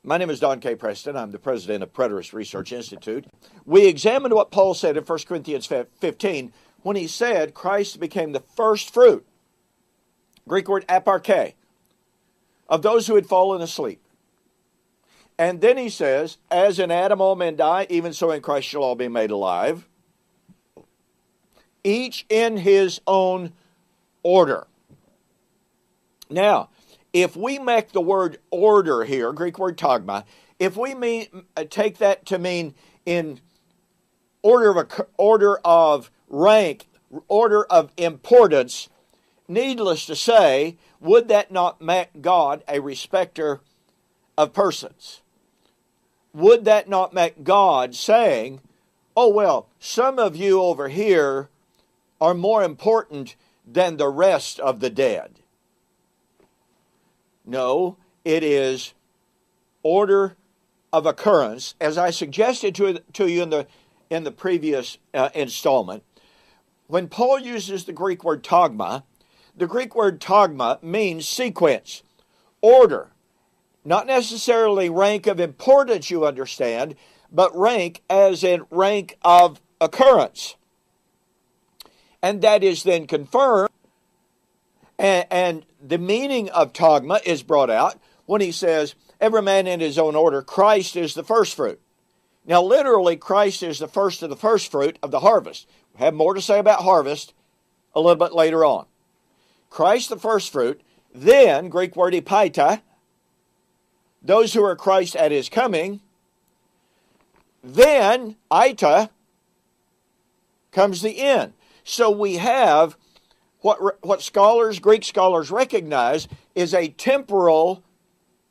My name is Don K. Preston. I'm the president of Preterist Research Institute. We examined what Paul said in 1 Corinthians 15 when he said Christ became the first fruit, Greek word aparche, of those who had fallen asleep. And then he says, as in Adam all men die, even so in Christ shall all be made alive, each in his own order. Now, if we make the word order here, Greek word tagma, if we take that to mean in order of rank, order of importance, needless to say, would that not make God a respecter of persons? Would that not make God saying, oh, well, some of you over here are more important than the rest of the dead? No, it is order of occurrence, as I suggested to you in the previous installment. When Paul uses the Greek word tagma, the Greek word tagma means sequence, order. Not necessarily rank of importance, you understand, but rank as in rank of occurrence. And that is then confirmed, and the meaning of tagma is brought out when he says, every man in his own order, Christ is the first fruit. Now, literally, Christ is the first of the first fruit of the harvest. We'll have more to say about harvest a little bit later on. Christ the first fruit, then, Greek word epaita, those who are Christ at his coming, then, ita, comes the end. So we have what scholars, Greek scholars, recognize is a temporal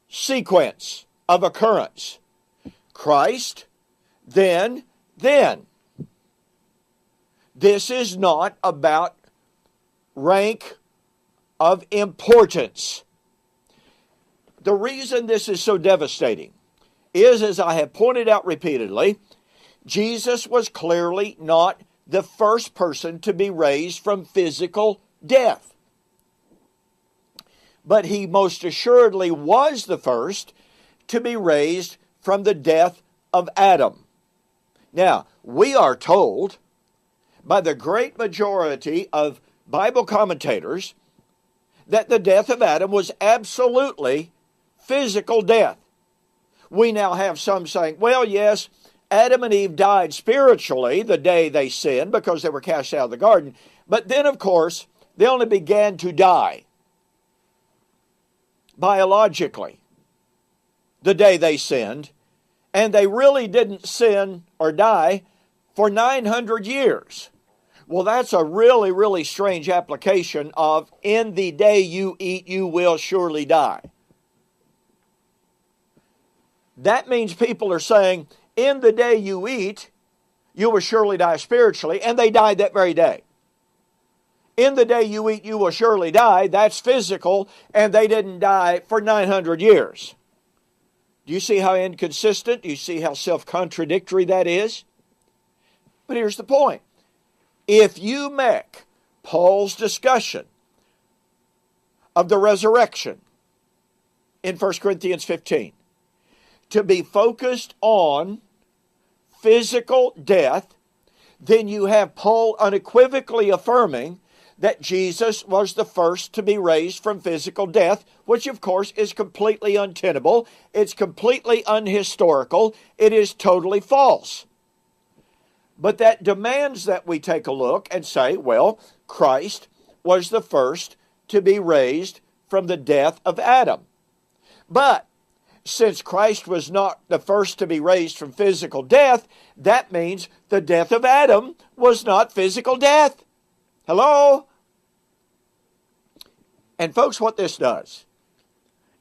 sequence of occurrence. Christ, then. This is not about rank of importance. The reason this is so devastating is, as I have pointed out repeatedly, Jesus was clearly not the first person to be raised from physical death. But he most assuredly was the first to be raised from the death of Adam. Now, we are told by the great majority of Bible commentators that the death of Adam was absolutely physical death. We now have some saying, well, yes, Adam and Eve died spiritually the day they sinned because they were cast out of the garden. But then, of course, they only began to die biologically the day they sinned. And they really didn't sin or die for 900 years. Well, that's a really, really strange application of, in the day you eat, you will surely die. That means people are saying, in the day you eat, you will surely die spiritually, and they died that very day. In the day you eat, you will surely die. That's physical, and they didn't die for 900 years. Do you see how inconsistent? Do you see how self-contradictory that is? But here's the point. If you make Paul's discussion of the resurrection in 1 Corinthians 15 to be focused on physical death, then you have Paul unequivocally affirming that Jesus was the first to be raised from physical death, which of course is completely untenable. It's completely unhistorical. It is totally false. But that demands that we take a look and say, well, Christ was the first to be raised from the death of Adam. But since Christ was not the first to be raised from physical death, that means the death of Adam was not physical death. Hello? And folks, what this does,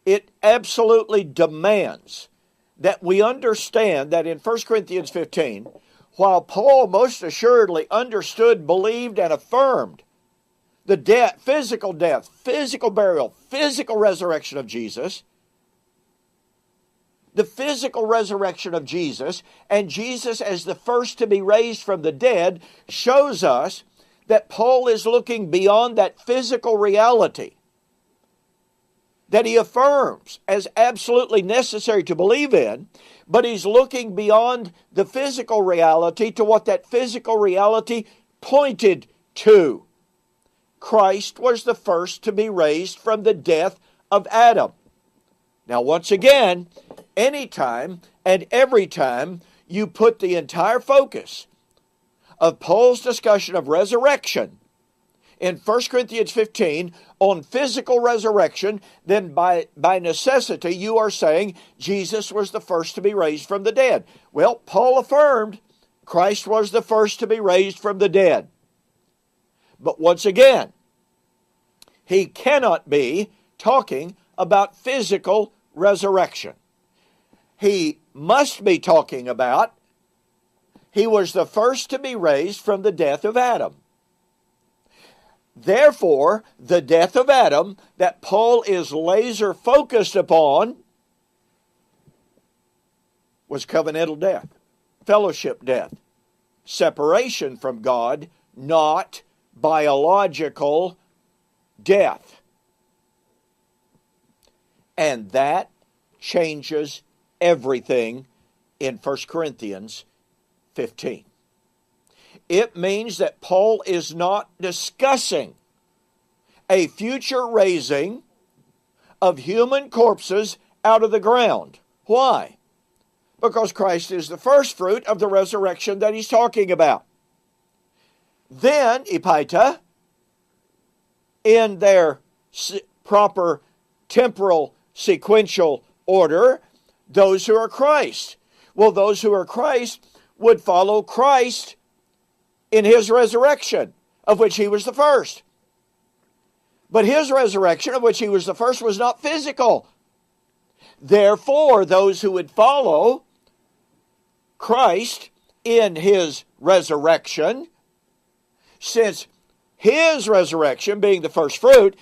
it absolutely demands that we understand that in 1 Corinthians 15, while Paul most assuredly understood, believed, and affirmed the death, physical burial, physical resurrection of Jesus, the physical resurrection of Jesus, and Jesus as the first to be raised from the dead, shows us that Paul is looking beyond that physical reality. that he affirms as absolutely necessary to believe in, but he's looking beyond the physical reality to what that physical reality pointed to. Christ was the first to be raised from the death of Adam. Now, once again, anytime and every time you put the entire focus of Paul's discussion of resurrection in 1 Corinthians 15 on physical resurrection, then by necessity you are saying Jesus was the first to be raised from the dead. Well, Paul affirmed Christ was the first to be raised from the dead. But once again, he cannot be talking about physical resurrection. He must be talking about he was the first to be raised from the death of Adam. Therefore, the death of Adam that Paul is laser focused upon was covenantal death, fellowship death, separation from God, not biological death. And that changes everything in 1 Corinthians 15. It means that Paul is not discussing a future raising of human corpses out of the ground. Why? Because Christ is the first fruit of the resurrection that he's talking about. Then, epaita, in their proper temporal sequential order, those who are Christ. Well, those who are Christ would follow Christ in his resurrection, of which he was the first. But his resurrection, of which he was the first, was not physical. Therefore, those who would follow Christ in his resurrection, since his resurrection, being the first fruit,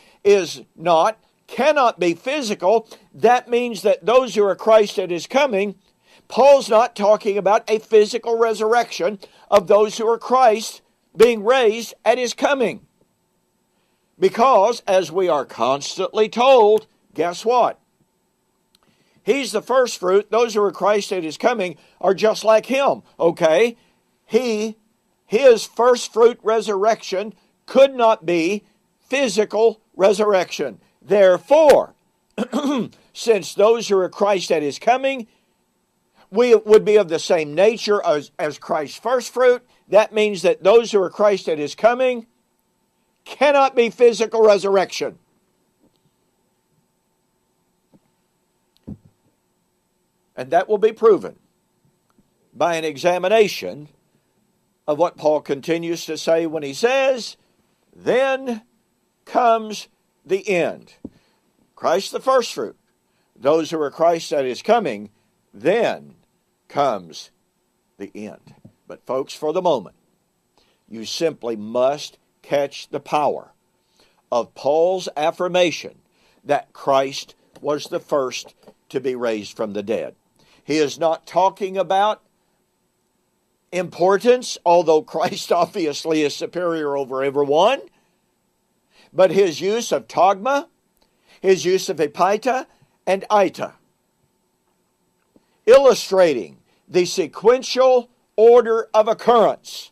cannot be physical, that means that those who are Christ at his coming, Paul's not talking about a physical resurrection of those who are Christ being raised at his coming. Because, as we are constantly told, guess what? He's the first fruit. Those who are Christ at his coming are just like him. Okay? His first fruit resurrection could not be physical resurrection. Therefore, since those who are Christ at his coming we would be of the same nature as Christ's first fruit, that means that those who are Christ at his coming cannot be physical resurrection. And that will be proven by an examination of what Paul continues to say when he says, then comes the end. Christ the first fruit. Those who are Christ at his coming, then comes the end. But folks, for the moment, you simply must catch the power of Paul's affirmation that Christ was the first to be raised from the dead. He is not talking about importance, although Christ obviously is superior over everyone, but his use of tagma, his use of epaita and ita, illustrating the sequential order of occurrence,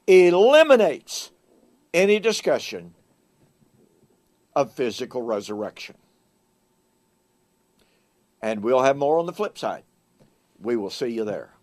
eliminates any discussion of physical resurrection. And we'll have more on the flip side. We will see you there.